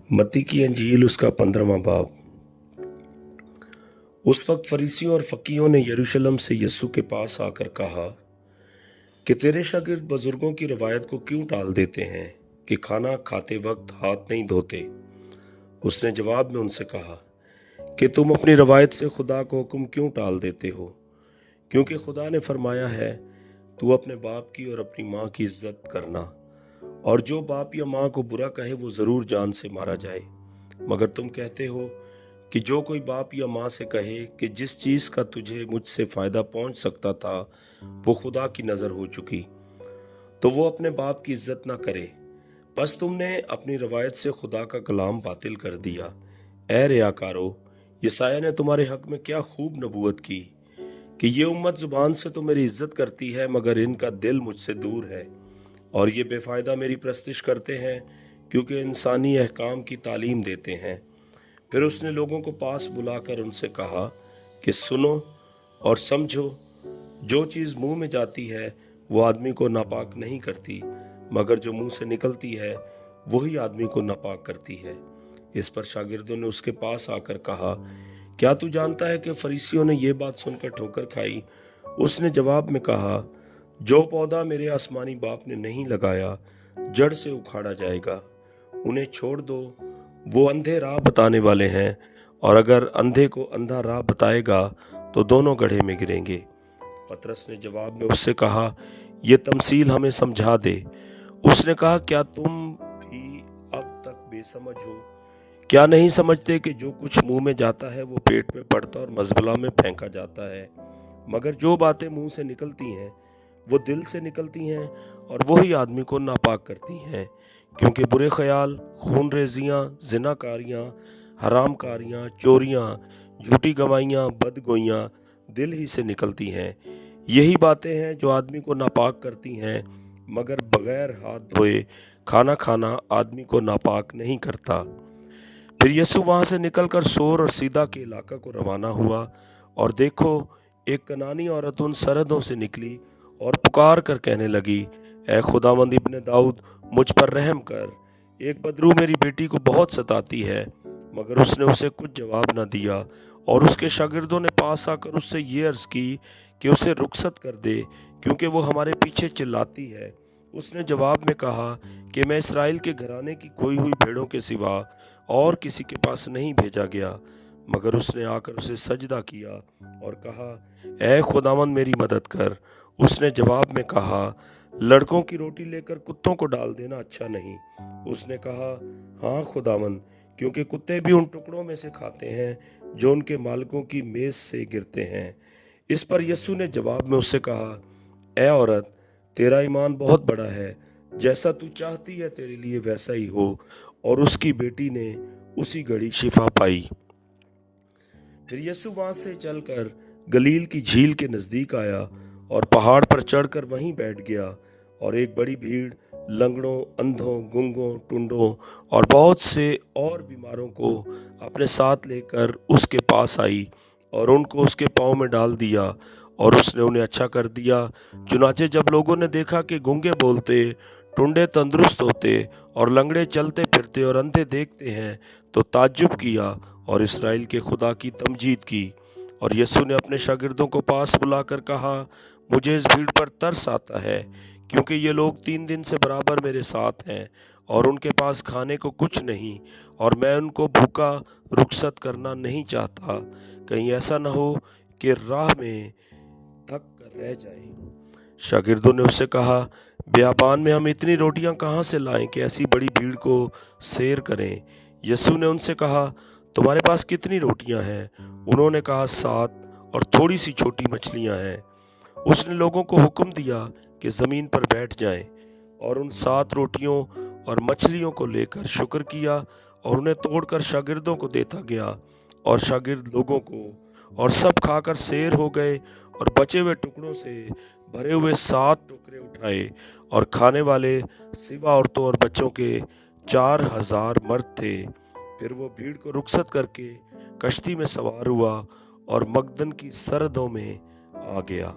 मत्ती की अंजील उसका 15वां बाब। उस वक्त फरीसियों और फकीहों ने यरूशलेम से यीशु के पास आकर कहा कि तेरे शागिर्द बुजुर्गों की रवायत को क्यों टाल देते हैं कि खाना खाते वक्त हाथ नहीं धोते। उसने जवाब में उनसे कहा कि तुम अपनी रवायत से खुदा को हुक्म क्यों टाल देते हो, क्योंकि खुदा ने फरमाया है, तू अपने बाप की और अपनी माँ की इज्जत करना, और जो बाप या माँ को बुरा कहे वो ज़रूर जान से मारा जाए। मगर तुम कहते हो कि जो कोई बाप या माँ से कहे कि जिस चीज़ का तुझे मुझसे फ़ायदा पहुँच सकता था वो खुदा की नज़र हो चुकी, तो वो अपने बाप की इज्जत ना करे। बस तुमने अपनी रवायत से खुदा का कलाम बातिल कर दिया। ए रियाकारो, यसाया ने तुम्हारे हक में क्या खूब नबूवत की कि ये उम्मत ज़ुबान से तो मेरी इज्जत करती है, मगर इनका दिल मुझसे दूर है, और ये बेफ़ायदा मेरी प्रस्तिश करते हैं, क्योंकि इंसानी अहकाम की तालीम देते हैं। फिर उसने लोगों को पास बुलाकर उनसे कहा कि सुनो और समझो, जो चीज़ मुंह में जाती है वो आदमी को नापाक नहीं करती, मगर जो मुंह से निकलती है वही आदमी को नापाक करती है। इस पर शागिर्दों ने उसके पास आकर कहा, क्या तू जानता है कि फरीसियों ने ये बात सुनकर ठोकर खाई। उसने जवाब में कहा, जो पौधा मेरे आसमानी बाप ने नहीं लगाया जड़ से उखाड़ा जाएगा। उन्हें छोड़ दो, वो अंधे राह बताने वाले हैं, और अगर अंधे को अंधा राह बताएगा तो दोनों गड्ढे में गिरेंगे। पतरस ने जवाब में उससे कहा, ये तमसील हमें समझा दे। उसने कहा, क्या तुम भी अब तक बेसमझ हो? क्या नहीं समझते कि जो कुछ मुंह में जाता है वो पेट में पड़ता और मजबला में फेंका जाता है। मगर जो बातें मुंह से निकलती हैं वो दिल से निकलती हैं, और वही आदमी को नापाक करती हैं, क्योंकि बुरे ख्याल, खून रेजियाँ, जिनाकारियाँ, हरामकारियाँ, चोरियाँ, झूठी गवाहियाँ, बदगोइयाँ दिल ही से निकलती हैं। यही बातें हैं जो आदमी को नापाक करती हैं, मगर बगैर हाथ धोए खाना खाना आदमी को नापाक नहीं करता। फिर यीशु वहाँ से निकलकर सोर और सीदा के इलाका को रवाना हुआ, और देखो, एक कनानी औरत उन सरहदों से निकली और पुकार कर कहने लगी, ए खुदावंद इब्ने दाऊद, मुझ पर रहम कर, एक बदरू मेरी बेटी को बहुत सताती है। मगर उसने उसे कुछ जवाब न दिया, और उसके शागिर्दों ने पास आकर उससे ये अर्ज़ की कि उसे रुखसत कर दे, क्योंकि वो हमारे पीछे चिल्लाती है। उसने जवाब में कहा कि मैं इसराइल के घराने की खोई हुई भेड़ों के सिवा और किसी के पास नहीं भेजा गया। मगर उसने आकर उसे सजदा किया और कहा, ए खुदावंद मेरी मदद कर। उसने जवाब में कहा, लड़कों की रोटी लेकर कुत्तों को डाल देना अच्छा नहीं। उसने कहा, हाँ खुदावंद, क्योंकि कुत्ते भी उन टुकड़ों में से खाते हैं जो उनके मालिकों की मेज से गिरते हैं। इस पर यीशु ने जवाब में उससे कहा, ए औरत, तेरा ईमान बहुत बड़ा है, जैसा तू चाहती है तेरे लिए वैसा ही हो। और उसकी बेटी ने उसी घड़ी शिफा पाई। फिर यीशु वहां से चलकर गलील की झील के नजदीक आया और पहाड़ पर चढ़कर वहीं बैठ गया, और एक बड़ी भीड़ लंगड़ों, अंधों, गूंगों, टुंडों और बहुत से और बीमारों को अपने साथ लेकर उसके पास आई, और उनको उसके पाँव में डाल दिया, और उसने उन्हें अच्छा कर दिया। चुनाचे जब लोगों ने देखा कि गूंगे बोलते, टुंडे तंदुरुस्त होते और लंगड़े चलते फिरते और अंधे देखते हैं, तो ताज्जुब किया और इसराइल के खुदा की तमजीद की। और यीशु ने अपने शागिर्दों को पास बुलाकर कहा, मुझे इस भीड़ पर तरस आता है, क्योंकि ये लोग 3 दिन से बराबर मेरे साथ हैं और उनके पास खाने को कुछ नहीं, और मैं उनको भूखा रुखसत करना नहीं चाहता, कहीं ऐसा न हो कि राह में थक कर रह जाएं। शागिर्दों ने उससे कहा, बियाबान में हम इतनी रोटियां कहाँ से लाएं कि ऐसी बड़ी भीड़ को सैर करें। यीशु ने उनसे कहा, तुम्हारे पास कितनी रोटियां हैं? उन्होंने कहा, 7, और थोड़ी सी छोटी मछलियां हैं। उसने लोगों को हुक्म दिया कि ज़मीन पर बैठ जाएं, और उन 7 रोटियों और मछलियों को लेकर शुक्र किया और उन्हें तोड़कर शागिर्दों को देता गया, और शागिर्द लोगों को, और सब खाकर सैर हो गए, और बचे हुए टुकड़ों से भरे हुए 7 टोकरे उठाए, और खाने वाले सिवा औरतों और बच्चों के 4000 मर्द थे। फिर वो भीड़ को रुखसत करके कश्ती में सवार हुआ और मगदन की सरहदों में आ गया।